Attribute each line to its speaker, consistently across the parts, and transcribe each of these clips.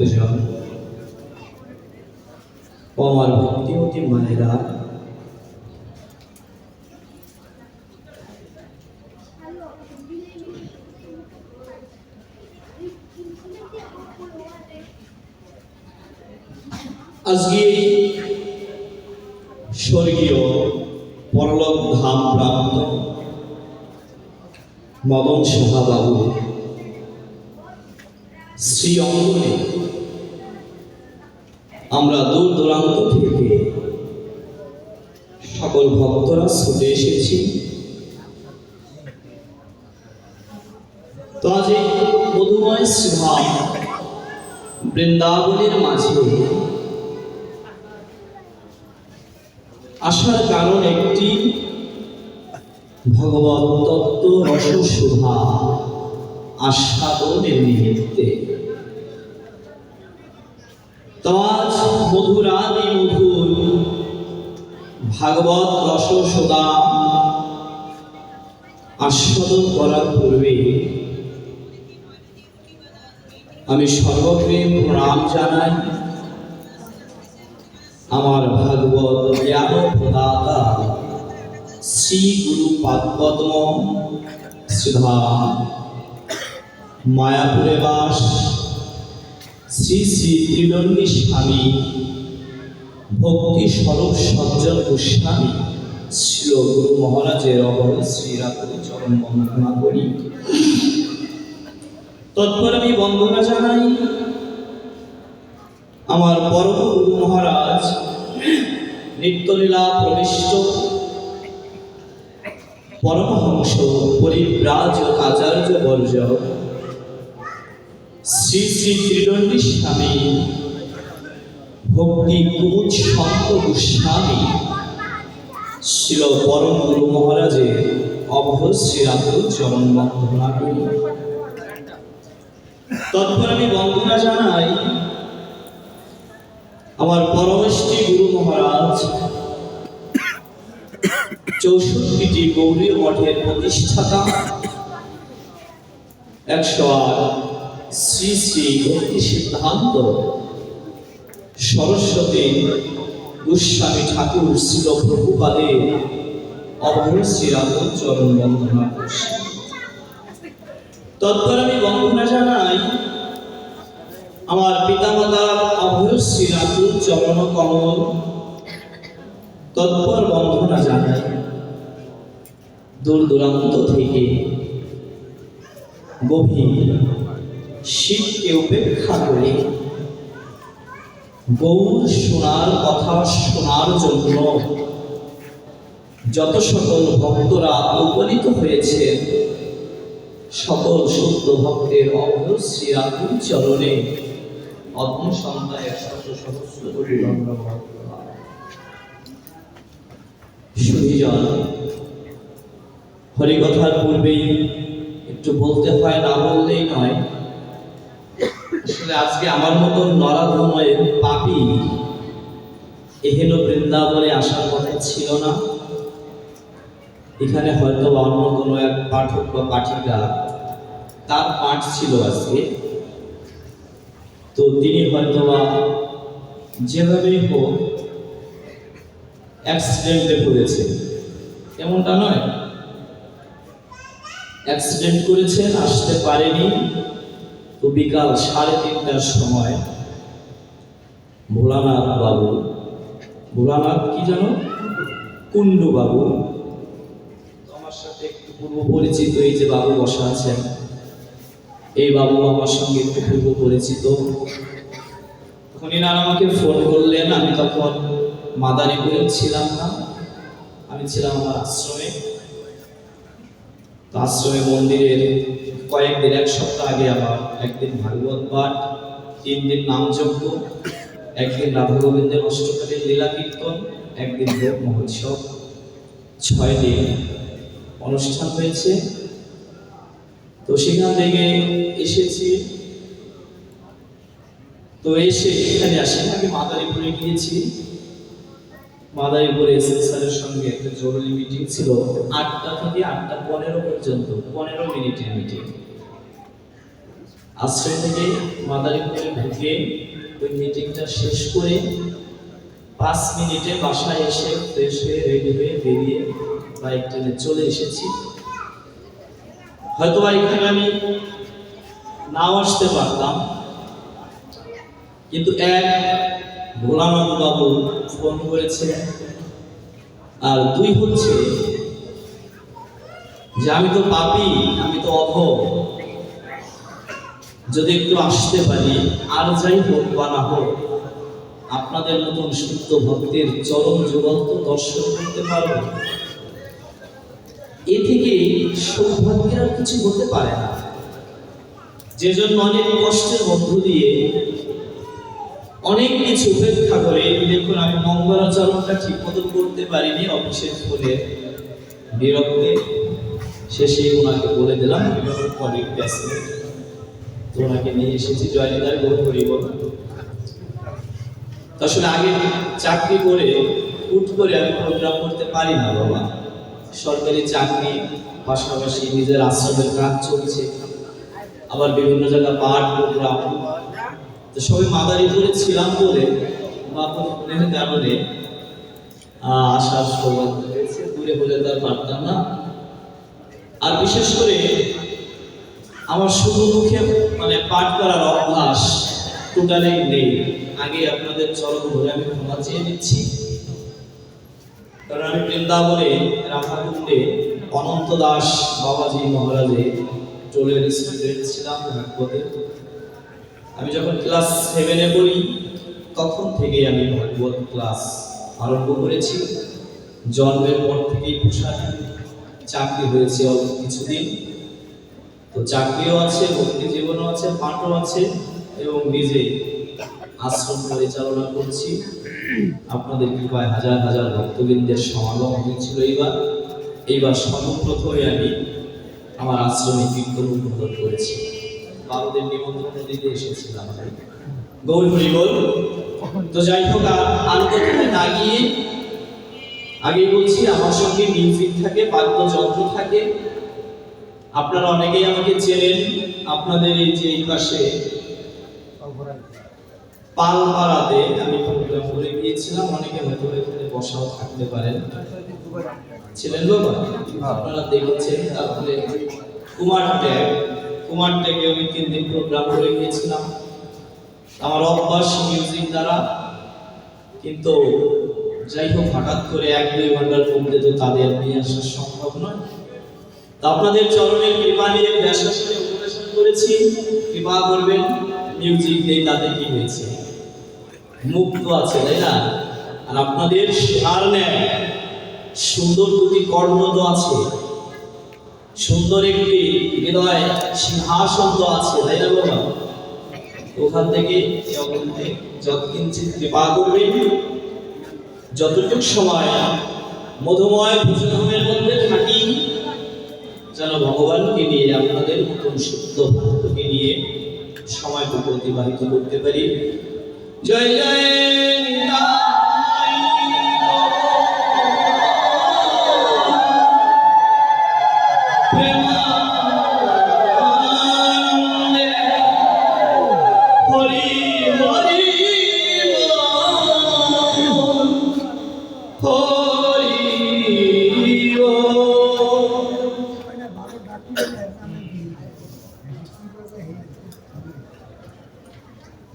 Speaker 1: ভক্তজন ও আমার ভক্তিমতী মায়েরা, আজকে স্বর্গীয় পরলোক ধাম প্রাপ্ত মদন সাহা বাবু শ্রী অঙ্গনে আমরা দূর দূরান্ত থেকে সকল ভক্তরা ছুটে এসেছি। তো আজ এই মধুময় শ্রীধাম বৃন্দাবনের মাঝে আসার কারণ একটি, ভগবত তত্ত্ব রসশোভা আস্বাদনের নিমিত্তে। তো আজ মধুরাদি মধুর ভাগবত রসশোভা আস্বাদন করার পূর্বে আমি সর্বপ্রেম প্রণাম জানাই আমার ভাগবত জ্ঞান প্রদাতা শ্রী গুরু পাদপদ্ম শ্রীধা মায়াপুরে বাস শ্রী শ্রী ত্রিদণ্ডী স্বামী ভক্তি স্বরূপ সজ্জন গোস্বামী শ্রী গুরু মহারাজের অবর শ্রীরাত্রি চরণ বন্দনা করি। তৎপর আমি বন্দনা জানাই আমার পরম গুরু মহারাজ নিত্যলীলা প্রবিষ্ট পরমহংস পরিব্রাজক আচার্য বর্জ শ্রী শ্রী ত্রিদণ্ডী স্বামী ভক্তি কুমুদ সন্ত গোস্বামী শিল পরম গুরু মহারাজের অভয় শ্রীরাত্রি চরণ বন্দনা করি। তৎপর আমি বন্দনা জানাই আমার পরমেষ্টি গুরু মহারাজ 64টি গৌরীয় মঠের প্রতিষ্ঠাতা 108 শ্রী শ্রী ভক্তি সিদ্ধান্ত সরস্বতী গোস্বামী ঠাকুর শ্রীল প্রভুপাদের অভয় শ্রীরাত্রি চরণ বন্দনা করছি। তৎপর আমি বন্দনা জানাই আমার পিতামাতার অভয় শ্রীরাত্রি চরণ কমল। তৎপর বন্দনা জানাই দূর দূরান্ত থেকে গভীর শীতকে উপেক্ষা করে গৌর শোনার কথা শোনার জন্য যত সকল ভক্তরা উপনীত হয়েছে সকল শুদ্ধ ভক্তের অভয় শ্রীরাত্রি চরণে অগ্নি সন্তানের সহস্র কোটি ধন্যবাদ। সুধীজন, হরিকথার পূর্বেই একটু বলতে হয়, না বললেই নয়। আসলে আজকে আমার মতো নরাধমের পাপী এহেন বৃন্দাবনে আসার কথা ছিল না। এখানে হয়তো অন্য কোনো এক পাঠক বা পাঠিকা তার পাঠ ছিল আজকে, তো তিনি হয়তো বা যেভাবেই হোক অ্যাক্সিডেন্টে পড়েছেন, এমনটা নয়। অ্যাক্সিডেন্ট করেছেন, আসতে পারেনি। তো বিকাল 3:30টার সময় ভোলানাথ বাবু, ভোলানাথ কি জানো, কুন্ডু বাবু, আমার সাথে একটু পূর্ব পরিচিত। এই যে বাবু বসা আছেন, এই বাবু আমার সঙ্গে একটু পূর্ব পরিচিত। তখন ইনারা আমাকে ফোন করলেন। আমি তখন মাদারীপুরে ছিলাম না, আমি ছিলাম আমার আশ্রমে। তো আশ্রমে মন্দিরের কয়েকদিন, 1 সপ্তাহ আগে আমার একদিন ভাগবত পাঠ, 3 দিন নামযজ্ঞ, একদিন রাধা গোবিন্দের অষ্টকালীন লীলা কীর্তন, একদিন ভোগ মহোৎসব, 6 দিন অনুষ্ঠান হয়েছে। তো সেখান থেকে এসেছি। তো এসে এখানে আসি, আগে মাদারীপুরে গিয়েছি। মাদারীপুরে এসএস স্যারের সঙ্গে একটা জরুরি মিটিং ছিল, 8টা থেকে 8:15 পর্যন্ত, 15 মিনিটের মিটিং। আশ্রয় থেকে মাদারীপুরে ঢুকে ওই মিটিংটা শেষ করে 5 মিনিটে বাসায় এসে ফ্রেশ হয়ে রেডি হয়ে বেরিয়ে বাইক টেনে চলে এসেছি। হয়তো এখানে আমি নাও আসতে পারতাম, কিন্তু এক ভোলানাথ বাবু ফোন করেছে, আর 2 হচ্ছে যে আমি তো পাপী, আমি তো অধম, যদি একটু আসতে পারি, আর যাই হোক বা না হোক আপনাদের নতুন শুদ্ধ ভক্তের চরম যুগল তো দর্শন করতে পারবো। এ থেকে সৌভাগ্যের আর কিছু হতে পারে না, যে জন্য অনেক কষ্টের মধ্য দিয়ে অনেক কিছু উপেক্ষা করে। দেখুন, আমি মঙ্গলাচরণটা ঠিক মতো করতে পারিনি অফিসের ফোনে বিরক্তে, শেষে ওনাকে বলে দিলাম তো ওনাকে নিয়ে এসেছি জয়নিদার গৌর করিব। আসলে আগে চাকরি করে হুট করে আমি প্রোগ্রাম করতে পারি না বাবা। সরকারি চাকরি, পাশাপাশি নিজের আশ্রমের কাজ চলছে, আবার বিভিন্ন জায়গায় পাঠ প্রোগ্রাম, তো সবাই মাদারীপুরে ছিলাম বলে বাপুরের কারণে আসার সৌভাগ্য হয়েছে। দূরে হলে তার পারতাম না। আর বিশেষ করে আমার শুধু মুখে মানে পাঠ করার অভ্যাস টোটালি নেই। আগে আপনাদের চরণ ধরে আমি ক্ষমা চেয়ে নিচ্ছি, কারণ আমি বৃন্দাবনে রাধাকুণ্ডে অনন্ত দাস বাবাজি মহারাজে টোলের স্টুডেন্ট ছিলাম ভাগবতে। আমি যখন ক্লাস 7-এ পড়ি তখন থেকেই আমি ভাগবত ক্লাস আরম্ভ করেছি। জন্মের পর থেকেই পোশাক চাকরি হয়েছে অল্প কিছুদিন, তো চাকরিও আছে, ভক্তি জীবনও আছে, পাঠও আছে, এবং নিজে আশ্রম পরিচালনা করছি। আপনাদের কৃপায় হাজার হাজার ভক্তবৃন্দের সমাগম হয়েছিল। এইবার সর্বপ্রথমে আমি আমার আশ্রমে কীর্তন উদ্বোধন করেছি। বাবুদের নিমন্ত্রণ দিতে এসেছিলাম, গৌর হরি বল। তো যাই হোক, আলোচনায় না গিয়ে আগে বলছি, আমার সঙ্গে মিউজিক থাকে, বাদ্যযন্ত্র থাকে। আপনারা অনেকেই আমাকে চেনেন। আপনাদের এই যে এই পাশে পালপাড়াতে আমি প্রোগ্রাম করে গিয়েছিলাম, অনেকে হয়তো এখানে বসাও থাকতে পারেন, ছিলেন বাবা, আপনারা দেখেছেন। তারপরে কুমারট্যাগে আমি 3 দিন প্রোগ্রাম করে গিয়েছিলাম। আমার অভ্যাস মিউজিক দ্বারা, কিন্তু যাই হোক হঠাৎ করে 1-2 ঘন্টার মধ্যে তো তাদের নিয়ে আসা সম্ভব নয়। তা আপনাদের চরণের কৃপা নিয়ে ব্যাসাসনে উপবেশন করেছি, কৃপা করবেন। মিউজিক নেই তাতে কি হয়েছে, মুক্ত আছে, তাই না? আর আপনাদের আর নেয় সুন্দর 2টি কর্ণ তো আছে, সুন্দর একটি হৃদয় সিংহাসন তো আছে, তাই না বাবা? ওখান থেকে যৎকিঞ্চিৎ কৃপা করবেন। যতটুকু সময় মধুময় ভূষণের মধ্যে থাকি, যেন ভগবানকে নিয়ে, আপনাদের মতন শুদ্ধ ভক্তকে নিয়ে সময়টুকু অতিবাহিত করতে পারি। জয় জয় নিতাই প্রেমানন্দে হরি হরি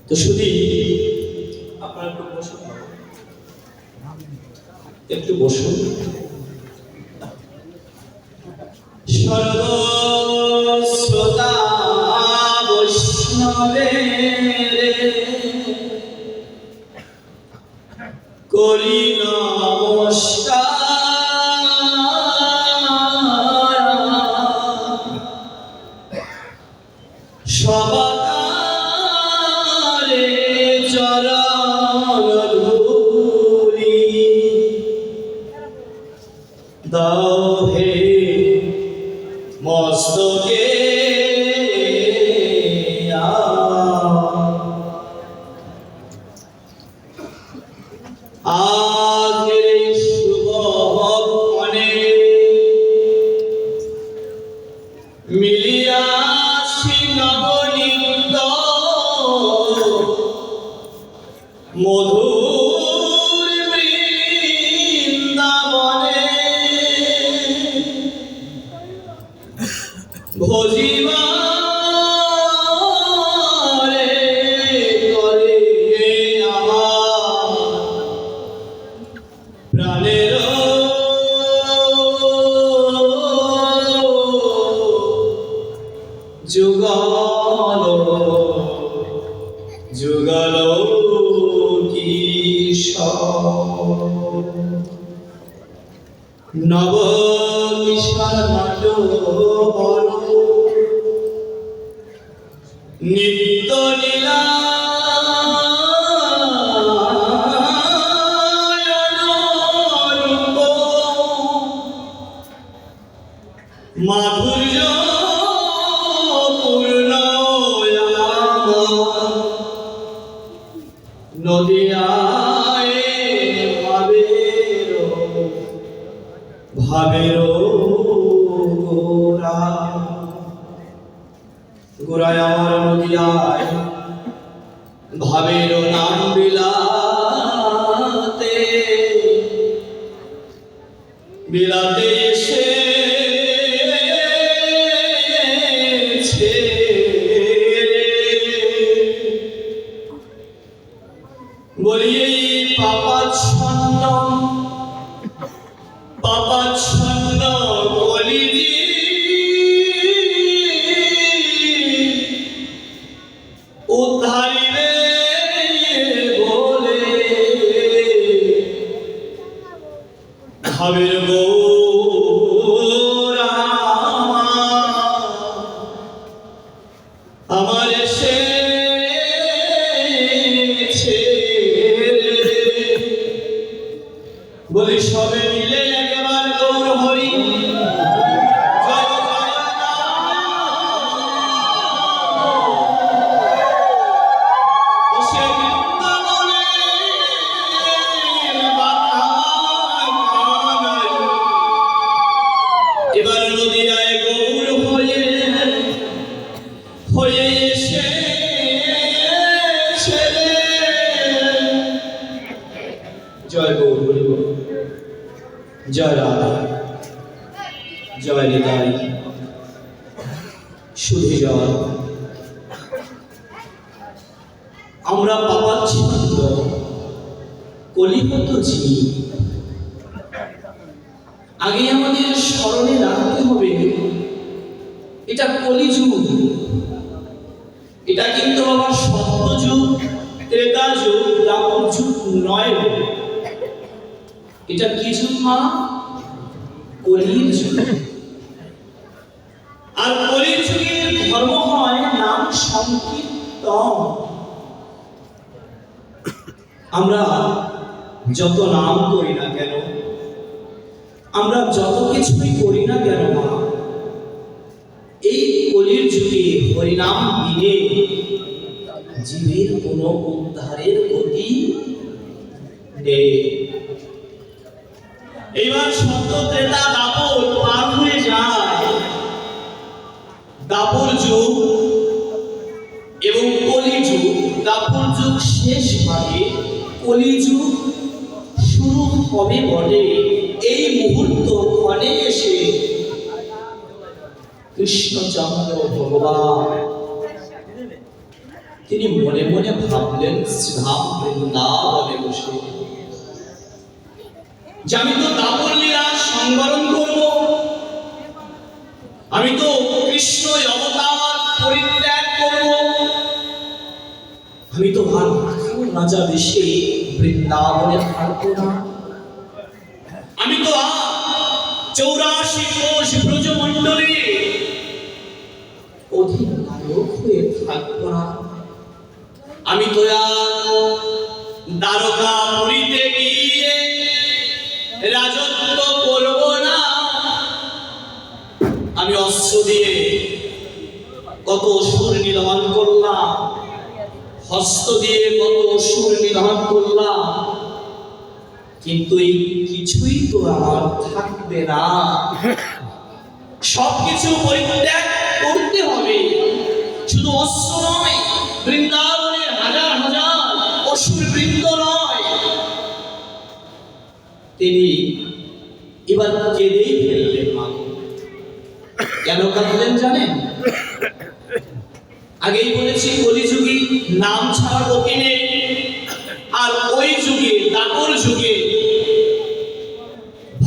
Speaker 1: তো শুধু আপনারা একটু বসুন। সর্বশ্রোতা বৈষ্ণবের করি নমস্কার, সবারে চরণ ধূলি দাও হে মস্তকে। আখের শুভ ক্ষণে মিলিয়াছি নবনীত মধুর বৃন্দাবনে ভজিবারে করে আমার প্রাণের যুগল যুগল নব কিশোর নাটক নিত্য লীলা মাধুর্য পূর্ণ নদিয়ায় ভাবের গোরা গোরায় আমার নদিয়ায় ভাবের নাম বিলাতে বিলাতে এসে বলিয়ে পাপাচ্ছন্ন পাপাচ্ছন্ন কলিজি উদ্ধারিবে বলে ভাবের গোরা আমার এসেছে বলি সবে মিলে একবার গৌর হরি জয় জয় সে এবার নদিয়ায় গৌর হয়ে হয়ে এসে জয় গৌর হরি বল জয় রাধা জয় নিতাই শুধু জয় আমরা পাপাচ্ছন্ন কলিগত জীব আগে আমাদের স্মরণে রাখতে হবে এটা কলিযুগ এটা কিন্তু বাবা সত্যযুগ ত্রেতা যুগ দ্বাপর যুগ নয় এটা কি যুগ মা কলির যুগ আর কলির যুগের ধর্ম হয় নাম সংকীর্তন আমরা যত নাম করি না কেন আমরা যত কিছুই করি না কেন মা এই কলির যুগে হরিনাম বিনে জীবের কোনো উদ্ধারের গতি নেই এবার সত্য ত্রেতা দাপর পার হয়ে যায় দাপর যুগ এবং কলি যুগ দাপর যুগ শেষ ভাগে কলি যুগ শুরু হবে বটে এই মুহূর্ত ক্ষণে এসে কৃষ্ণচন্দ্র ভগবান তিনি মনে মনে ভাবলেন শ্রীধাম বৃন্দাবনে বসে যে আমি তো দাপর লীলা সংবরণ করব আমি তো কৃষ্ণ অবতার পরিত্যাগ করব আমি তো আর রাখাল রাজা বেশে বৃন্দাবনে থাকবো না আমি তো 84 কোষ ব্রজমণ্ডলী অধিনায়ক হয়ে থাকবো না আমি তো দ্বারকা পুরীতে গিয়ে রাজত্ব করব না আমি অস্ত্র দিয়ে কত অসুর নিধন করলাম হস্ত দিয়ে কত অসুর নিধন করলাম কিন্তু এই কিছুই তো আমার থাকবে না সবকিছু পরিত্যাগ করতে হবে শুধু অস্ত্র নয় বৃন্দাবনের হাজার হাজার অসুর বৃন্দ নয়, তিনি এবার কেঁদেই ফেললেন। মা কেন কাঁদলেন জানেন? আগেই বলেছি কলিযুগে নাম ছাড়া গতি নেই, আর ওই যুগে দাপর যুগে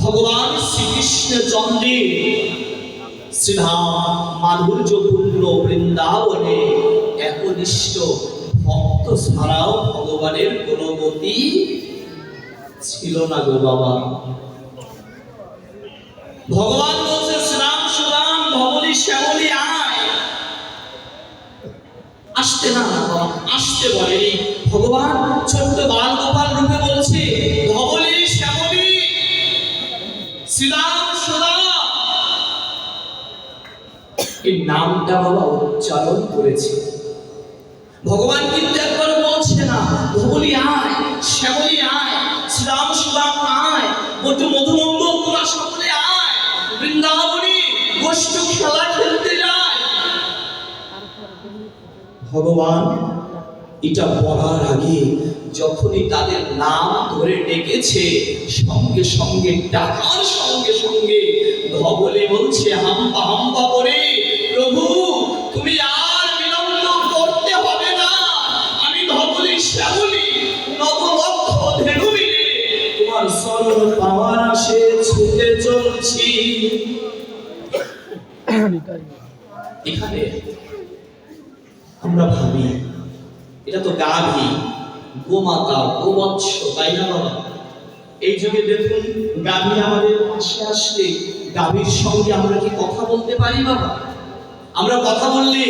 Speaker 1: ভগবান শ্রীকৃষ্ণ চন্দ্রের শ্রীধাম মাধুর্যপূর্ণ বৃন্দাবনে একনিষ্ঠ ভক্ত ছাড়াও ভগবানের কোনো গতি ছিল না গো বাবা। ভগবান বলছে শ্রাম সুরাম ধবলি শ্যামলি আয়, আসতে না আসতে বলেনি। ভগবান ছোট্ট বাল গোপাল রূপে বলছে ধবলি শ্যামলি শ্রীরাম সুরাম, এই নামটা বাবা উচ্চারণ করেছে। ভগবান কিন্তু একবার বলছে না ধবলি আয় শ্যামলি আয় শ্রীরাম সুরাম আয়, বটু মধুমঙ্গ তোরা সকলে আয়, বৃন্দাবনী গোষ্ঠ খেলা খেলতে যায়। ভগবান এটা বলার আগে যখনই তাদের নাম ধরে ডেকেছে, সঙ্গে সঙ্গে ডাকার সঙ্গে সঙ্গে ধবলি বলছে হাম্বা হাম্বা করে, প্রভু তুমি আর বিলম্ব করতে হবে না, আমি ধবলি শ্যামলি নবলক্ষ ধেনু মিলে তোমার শরণ পাওয়ার আসে ছুটে চলছি। এখানে আমরা ভাবি এটা তো গাভী, গোমাতা, গোবৎস, তাই না বাবা? এই যুগে দেখুন গাভী আমাদের পাশে আসলে গাভীর সঙ্গে আমরা কি কথা বলতে পারি বাবা? আমরা কথা বললে,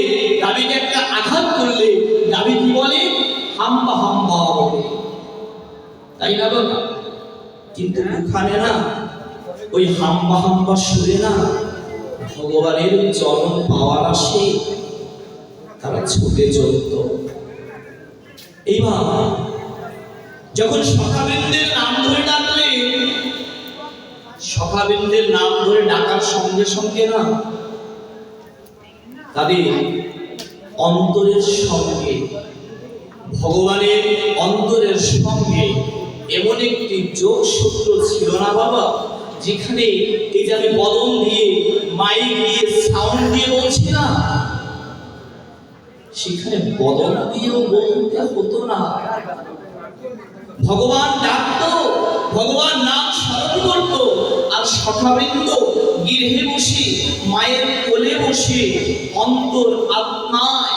Speaker 1: গাভীকে একটা আঘাত করলে গাভী কি বলে? হাম্বা হাম্বা বলে, তাই না বাবা? কিন্তু ওখানে না ওই হাম্বা হাম্বা সুরে না ভগবানের চরণ পাওয়ার আসে তারা ছুটে চলত। এইবার যখন সখাবৃন্দের নাম ধরে ডাকলে, সখাবৃন্দের নাম ধরে ডাকার সঙ্গে সঙ্গে না তাদের অন্তরের সঙ্গে ভগবানের অন্তরের সঙ্গে এমন একটি যোগসূত্র ছিল না বাবা, যেখানে এই যে আমি বদন দিয়ে মাইক দিয়ে সাউন্ড দিয়ে বলছি না, সেখানে বদন দিয়েও বলতে হতো না। ভগবান ডাকতো, ভগবান নাম স্মরণ করতো, আর সখাবৃন্দ গৃহে বসে মায়ের কোলে বসে অন্তর আত্মায়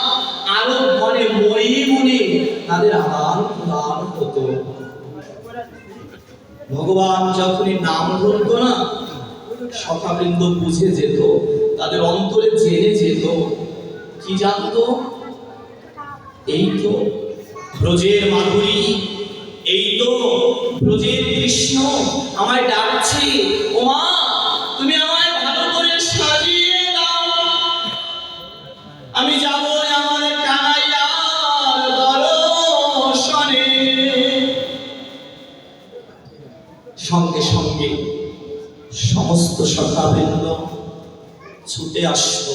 Speaker 1: আরো মনে মনে মনে তাদের আদান প্রদান হতো। ভগবান যখনই নাম ধরতো না সখাবৃন্দ বুঝে যেত, তাদের অন্তরে জেনে যেত। কি জানতো? এই তো ব্রজের মাধুরী, এই তো ব্রজের কৃষ্ণ আমায় ডাকছে, ও মা তুমি আমায় ভালো করে সাজিয়ে দাও, আমি যাব আমার কানাইয়ার দর্শনে। সঙ্গে সঙ্গে সমস্ত সখাবৃন্দ ছুটে আসতো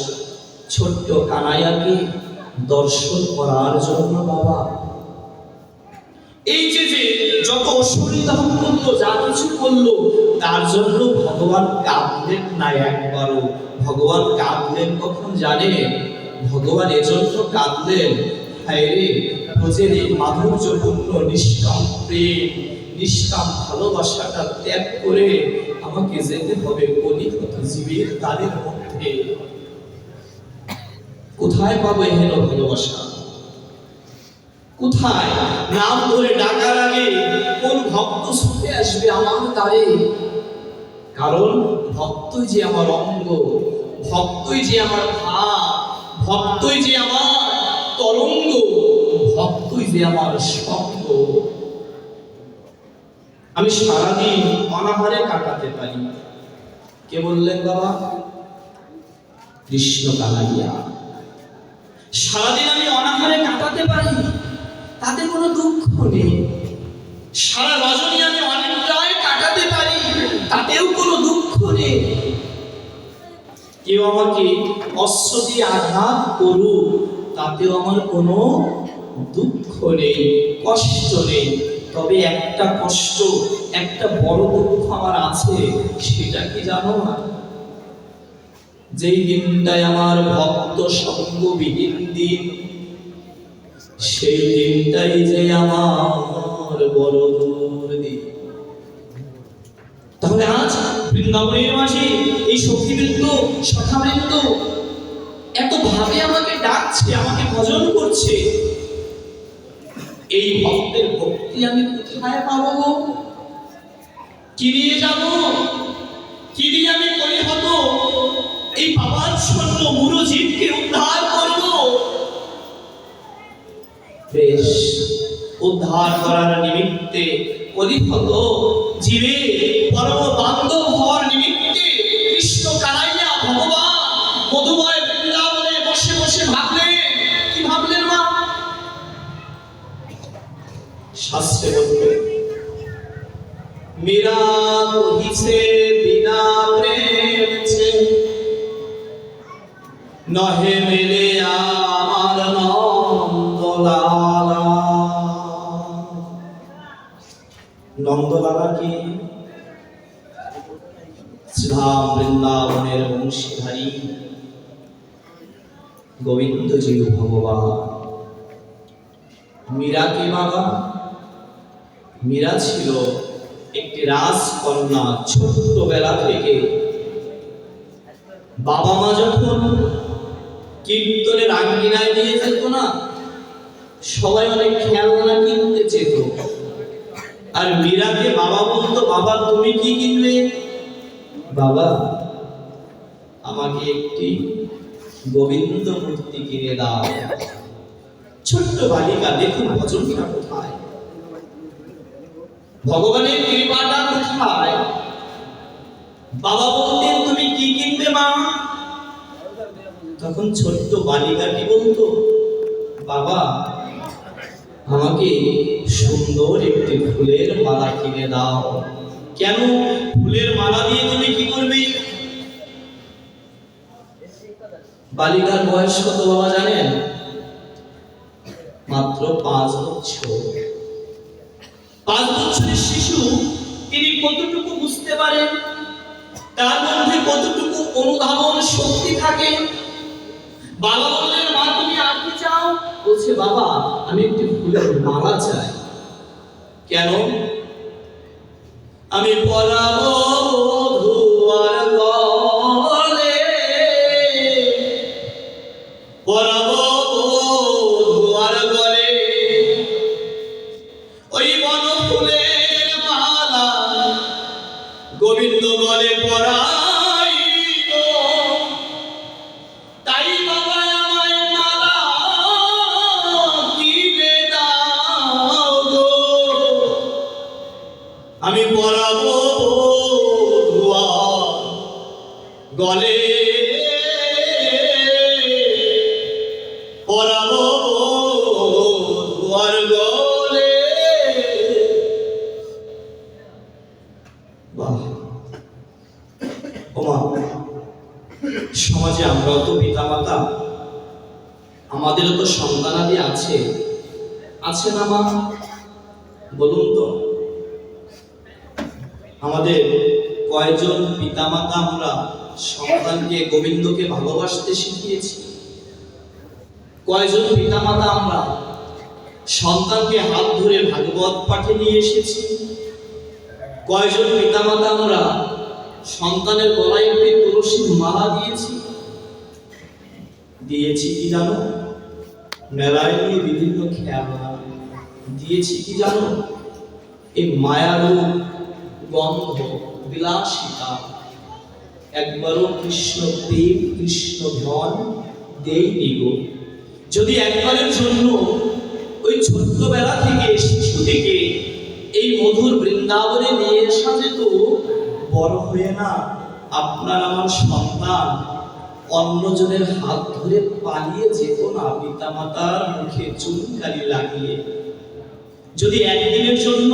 Speaker 1: ছোট্ট কানাইয়াকে দর্শন করার জন্য বাবা। এই যে যত অসুবিধা করলো, যা কিছু করলো, তার জন্য ভগবান কাঁদলেন না একবারও। ভগবান কাঁদলেন কখন জানে? ভগবান এজন্য কাঁদলেন, হায় রে ব্রজের এই মাধুর্যপূর্ণ নিষ্কাম প্রেম, নিষ্কাম ভালোবাসাটা ত্যাগ করে আমাকে যেতে হবে কলিহত জীবের তাদের মধ্যে। কোথায় পাবো এহেন ভালোবাসা? কোথায়? নাম ধরে ডাকার আগে কোন ভক্ত ছুটে আসবে আমার দ্বারে? কারণ ভক্তই যে আমার অঙ্গ, ভক্তই যে আমার ভাব, ভক্তই যে আমার তরঙ্গ, ভক্তই যে আমার সঙ্গ। আমি সারাদিন অনাহারে কাটাতে পারি। কে বললেন বাবা? কৃষ্ণ কানাইয়া। সারাদিন আমি অনাহারে কাটাতে পারি, তাতে কোনো দুঃখ নেই। সারা রজনী আমি অনিদ্রায় কাটাতে পারি, তাতেও কোনো দুঃখ নেই। কেউ আমাকে অস্ত্র দিয়ে আঘাত করুক, তাতেও আমার কোনো দুঃখ নেই, কষ্ট নেই, তবে একটা কষ্ট, একটা বড় দুঃখ আমার আছে। সেটা কি জানো না? যেই দিনটায় আমার ভক্ত সঙ্গবিহীন দিন, সেই দিনটাই যে আমার বড় দুর্দিন। তাহলে আজ বৃন্দাবনের মাঝে এই সখীবৃন্দ, সখাবৃন্দ এত ভাবে আমাকে ডাকছে, আমাকে ভজন করছে, এই ভক্তের ভক্তি আমি কোথায় পাবো? কি দিয়ে যাবো? কি দিয়ে আমি পরিহত এই পাপাচ্ছন্ন মূঢ় জীবকে উদ্ধার করব? বেশ, উদ্ধার করার নিমিত্তে পরিহত জীবে পরম বান্ধব হওয়ার নিমিত্তে কৃষ্ণ কানাইয়া ভগবান মধুময় বৃন্দাবনে বসে বসে ভাবলেন। কি ভাবলেন মা? শাস্ত্রে বলতে মীরা কহিছে বিনা প্রেম ছে নহে মেলে আমার নন্দলালা। নন্দলালা কি? শ্রীধাম বৃন্দাবনের বংশীধারী গোবিন্দজি ভগবান। মীরা কে বাবা? মীরা ছিল একটি রাজকন্যা। ছোট্টবেলা থেকে বাবা মা যখন কীর্তনের আঙ্গিনায় নিয়ে যেত না, সবাই অনেক খেলনা কিনতে চেত, আর মীরাকে বাবা বলতো, বাবা তুমি কি কিনবে? বাবা আমাকে একটি গোবিন্দ মূর্তি কিনে দাও। ছোট্ট বালিকা, দেখুন ভজনটা কোথায়, ভগবানের কৃপাটা কোথায়। বাবা বলতেন তুমি কি কিনবে মা? তখন ছোট্ট বালিকাটি বলতো, বাবা আমাকে সুন্দর একটি ফুলের মালা কিনে দাও। কেন? ফুলের মালা দিয়ে তুমি কি করবে? বালিকার বয়স কত বাবা জানেন? মাত্র 5 বছর। 5 বছরের শিশু, তিনি কতটুকু বুঝতে পারেন, তার মধ্যে কতটুকু অনুধাবন শক্তি থাকে। বাবা বললেন, মা তুমি আর কি চাও? বলছে, বাবা আমি একটি ফুলের মালা চাই। কেন? আমি পরাবো ধুয়ার গলে, পরাবো ধুয়ার গলে ওই বন ফুলের মালা, গোবিন্দ গলে পরাইব। তাই বাবা আমায় মালা কিনে দাও গো, আমি পরাবো ধুয়ার গলে, পরাবো ধুয়ার গলে। বাহ! ওমা, সমাজে আমরাও তো পিতামাতা, আমাদেরও তো সন্তানাদি আছে, আছে না মা? বলুন তো, আমাদের কয়জন পিতামাতা আমরা সন্তানকে, গোবিন্দকে ভালোবাসতে শিখিয়েছি? কয়জন পিতামাতা আমরা সন্তানকে হাত ধরে ভাগবত পাঠে নিয়ে এসেছি? কয়জন পিতামাতা আমরা সন্তানের গলায় একটি তুলসীর মালা দিয়েছি? দিয়েছি কি জানো? মেলায় নিয়ে বিভিন্ন খেলনা দিয়েছি কি জানো? এই মায়ারূপ গন্ধ বিলাসিতা, একবারও কৃষ্ণ প্রেম, কৃষ্ণ ধন দেইনি গো। যদি একবারের জন্য ওই ছোট্টবেলা থেকে শিশুটিকে এই মধুর বৃন্দাবনে নিয়ে আসা যেত, বড় হয়ে না আপনার আমার সন্তান অন্যজনের হাত ধরে পালিয়ে যেত না পিতামাতার মুখে চুনকালি লাগিয়ে। যদি একদিনের জন্য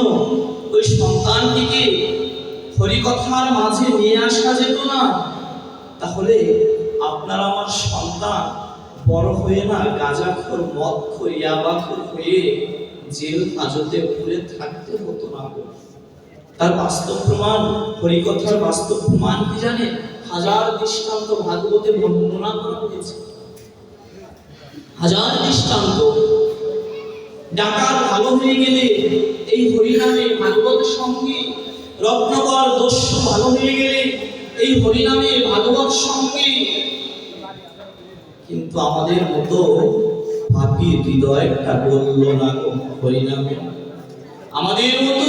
Speaker 1: ওই সন্তানটিকে হরিকথার মাঝে নিয়ে আসা যেত না, তাহলে আপনার আমার সন্তান বড় হয়ে না গাঁজাখোর, মদখোর, ইয়াবাখোর হয়ে জেল হাজতে ঘুরে থাকতে হতো না। তার বাস্তব প্রমাণ, হরিকথার বাস্তব প্রমাণ কি জানেন? হাজার দৃষ্টান্ত ভাগবতে বর্ণনা করা হয়েছে। হাজার দৃষ্টান্ত। ডাকাত ভালো হয়ে গেলে এই হরিনামে ভাগবত সঙ্গে, রত্নকর দস্যু ভালো হয়ে গেলে এই হরিনামে ভাগবত সঙ্গে। কিন্তু আমাদের মতো পাপী হৃদয়টা বলল না হরিনামে। আমাদের মতো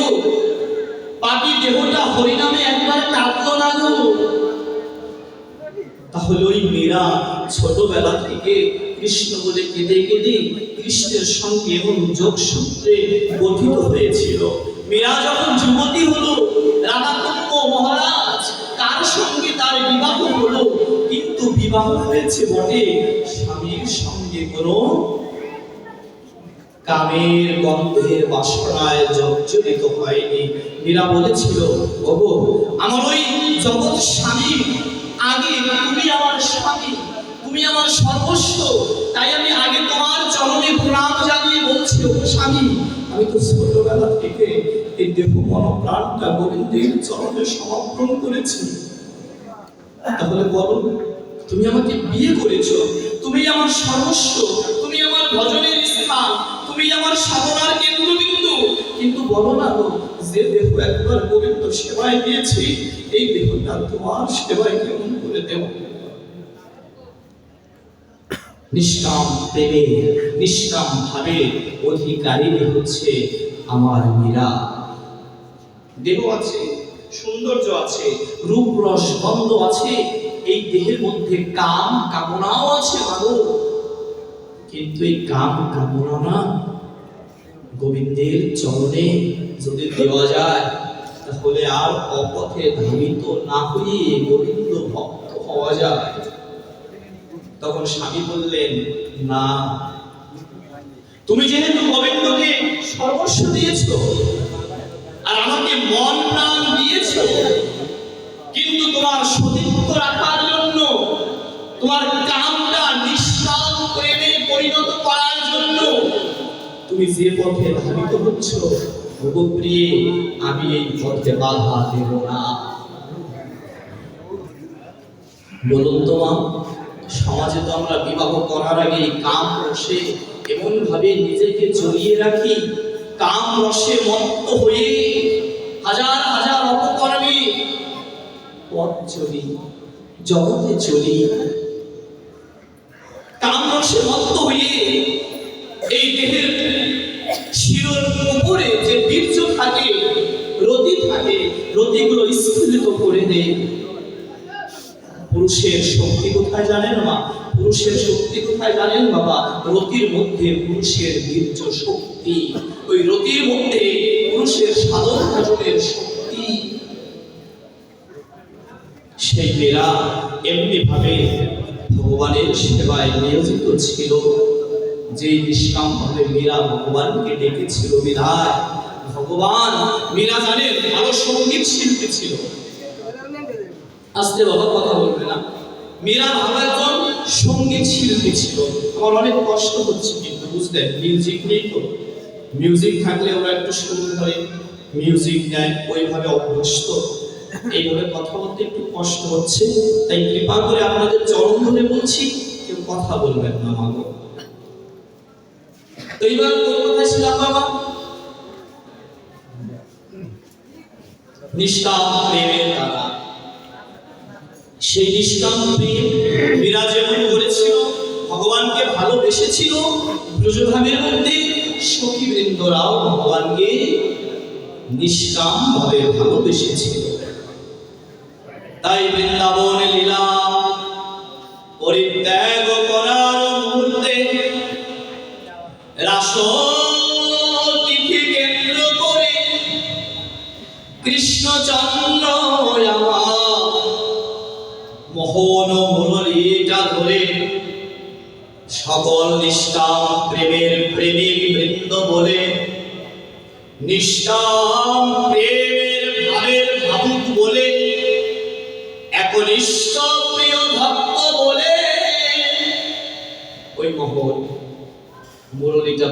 Speaker 1: পাপী দেহটা হরিনামে একবার কাঁদলো না গো। তাহলে ওই মীরা ছোটবেলা থেকে কৃষ্ণ বলে কেঁদে কেঁদে কৃষ্ণের সঙ্গে এমন যোগসূত্রে গঠিত হয়েছিল। মীরা যখন যুবতী হলো, রাধাকুণ্ড মহারাজ তার সঙ্গে তার বিবাহ হলো, কিন্তু বিবাহ হয়েছে বটে, স্বামীর সঙ্গে কোনো কামের গন্ধের বাসনায় জর্জরিত হয়নি। মীরা বলেছিল, ওগো আমার ওই জগৎ স্বামী, আগে তুমি আমার স্বামী, তুমি আমার সর্বস্ব, তাই আমি আগে তোমার চরণে প্রণাম জানিয়ে বলছি, ওগো স্বামী, আমি তো ছোটবেলা থেকে এই দেহ মন প্রাণটা গোবিন্দের চরণে সমর্পণ করেছি। তাহলে বলো, তুমি আমাকে বিয়ে করেছো, তুমি আমার সর্বস্ব, তুমি আমার ভজনের স্থান, তুমি আমার সাধনার কেন্দ্রবিন্দু, কিন্তু বলো না তো, যে দেহ একবার গোবিন্দ সেবায় দিয়েছি, এই দেহটা তোমার সেবায় কেমন করে দেব? নিষ্কাম প্রেমে, নিষ্কাম ভাবে অধিকারী হচ্ছে আমার মীরা। দেহ আছে, সৌন্দর্য আছে, রূপ রস গন্ধ আছে, এই দেহের মধ্যে কাম কামনাও আছে ভালো, কিন্তু এই কাম কামনা না গোবিন্দের চরণে যদি দেওয়া যায়, তাহলে আর অপথে ধাবিত না হয়ে গোবিন্দ ভক্ত হওয়া যায়। তখন স্বামী বললেন, না, তুমি যেহেতু গোবিন্দকে সর্বস্ব দিয়েছো আর আমাকে মন প্রাণ দিয়েছো, কিন্তু তোমার সতীত্ব রাখার জন্য, তোমার কামটা নিষ্কাম প্রেমে পরিণত করার জন্য তুমি যে পথে ধাবিত হচ্ছ, ওগো প্রিয়ে, আমি এই পথে বাধা দেব না। বলুন তো মা, সমাজে তো আমরা বিবাহ করার আগে কাম রসে এমন ভাবে নিজেকে জড়িয়ে রাখি, কাম রসে মত্ত হয়ে হাজার হাজার অপকর্মে পথ চলি, জগতে চলি, কাম রসে মত্ত হয়ে এই দেহের শিরোর উপরে যে বীর্য থাকে, রতি থাকে, রতিগুলো স্ফুলিত করে দেয়। পুরুষের শক্তি কোথায় জানেন মা? পুরুষের শক্তি কোথায় জানেন বাবা? রতির মধ্যে পুরুষের বীর্য শক্তি, ওই রতির মধ্যে পুরুষের সাধন ভজনের শক্তি। সেই মেয়েরা এমনি ভাবে ভগবানের সেবায় নিয়োজিত ছিল, যে নিষ্কাম ভাবে মীরা ভগবানকে ডেকেছিল বিধায় ভগবান, মীরা জানেন ভালো সঙ্গীত শিল্পী ছিল। আস্তে বাবা, কথা বলবে না। মীরা ভালো একজন সঙ্গীত শিল্পী ছিল। আমার অনেক কষ্ট হচ্ছে কিন্তু বুঝলেন, মিউজিক নেই তো। মিউজিক থাকলে ওরা একটু সুর ধরে, মিউজিক নেয়, ওইভাবে অভ্যস্ত। এইভাবে কথা বলতে একটু কষ্ট হচ্ছে, তাই কৃপা করে আপনাদের চরণ ধরে বলছি, কেউ কথা বলবেন না মাগো। তো এইবার কোন কথায় ছিলাম বাবা? নিষ্কাম প্রেমের দ্বারা, সেই নিষ্কাম প্রেম মীরা যেমন করেছিল, ভগবানকে ভালোবেসেছিল, ব্রজধামের মধ্যে সখী বৃন্দরাও ভগবানকে নিষ্কাম ভাবে ভালোবেসেছিল। তাই বৃন্দাবন লীলা পরিত্যাগ করার মুহূর্তে রাস তিথি কেন্দ্র করে কৃষ্ণচন্দ্র আমার মোহন মুরলীটা ধরে সকল নিষ্কাম প্রেমের প্রেমিক বৃন্দ বলে, নিষ্কাম প্রেমের ভাবের ভাবুক বলে, একনিষ্ঠ প্রিয় ভক্ত বলে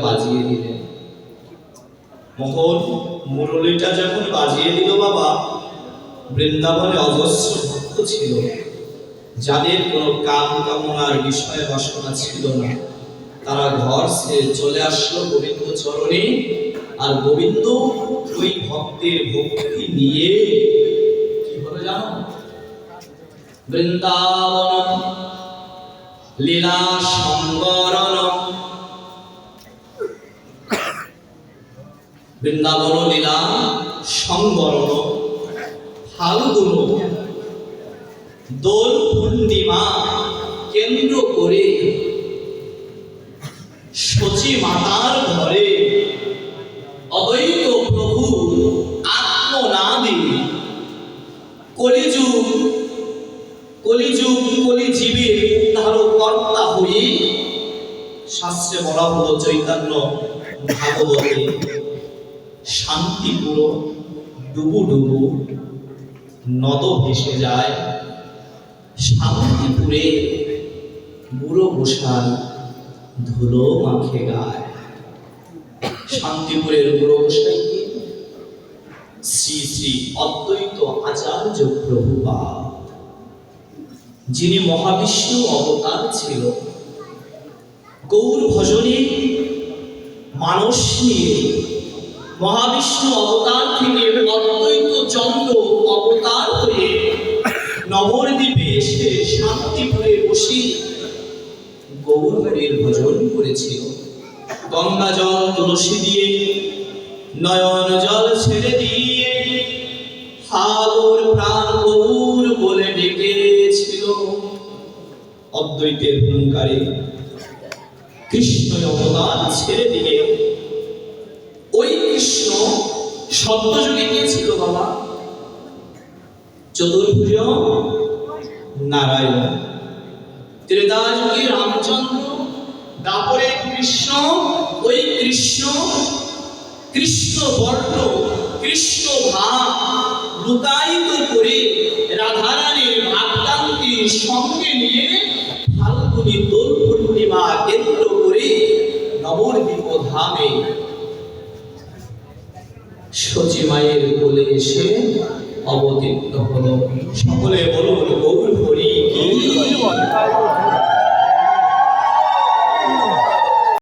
Speaker 1: বাজিয়ে দিলেন। মোহন মুরলিটা যখন বাজিয়ে দিল বাবা, বৃন্দাবনে অজস্র ভক্ত ছিল, যাদের কোনো কাম কামনার বিষয় বাসনা ছিল না, তারা ঘর ছেড়ে চলে আসলো গোবিন্দ চরণে। আর গোবিন্দ ওই ভক্তের ভক্তি নিয়ে কি হলো জানো? বৃন্দাবন লীলা সংবরণ, বৃন্দাবন লীলা সংবরণ ফাল্গুন দোল পূর্ণিমা কেন্দ্র করে সচি মাতার ঘরে অদ্বৈত প্রভু আত্মনাদে কলিযুগ কলিজীবের উদ্ধারকর্তা হয়ে, শাস্ত্রে বলা হলো চৈতন্য ভাগবতে, শান্তিপুর ডুবু ডুবু নদ ভেসে যায়। শান্তিপুরে বুড়ো গোসাই ধুলো মাখে গায়। শান্তিপুরের বুড়ো গোসাইকে শ্রী শ্রী অদ্বৈত আচার্য প্রভুপাদ, যিনি মহাবিষ্ণু অবতার ছিল, গৌর ভজনে মানস নিয়ে মহাবিষ্ণু অবতার থেকে অদ্বৈত চন্দ্র অবতার হয়ে নবদ্বীপে এসে শান্তিপুরে বসে গৌরহরির ভজন করেছিল। গঙ্গা জল তুলসী দিয়ে, নয়ন জল ছেড়ে দিয়ে, হাগর প্রাণ গৌর বলে ডেকেছিল। অদ্বৈতের হুঙ্কারে কৃষ্ণ অবতার ছেড়ে দিয়ে, ওই কৃষ্ণ সত্যযুগে কে ছিল বাবা? চতুর্ভুজ নারায়ণ। ত্রেতা যুগে রামচন্দ্র, দাপরে কৃষ্ণ। ওই কৃষ্ণ কৃষ্ণ বর্ণ কৃষ্ণ ভাব লুকায়িত করে রাধারানীর ভাবকান্তির সঙ্গে নিয়ে ফাল্গুনী দোল পূর্ণিমা কেন্দ্র করে নবদ্বীপ ধামে সচি মায়ের কোলে এসে অবতীর্ণ হলো। সকলে বলুন গৌর হরি কি।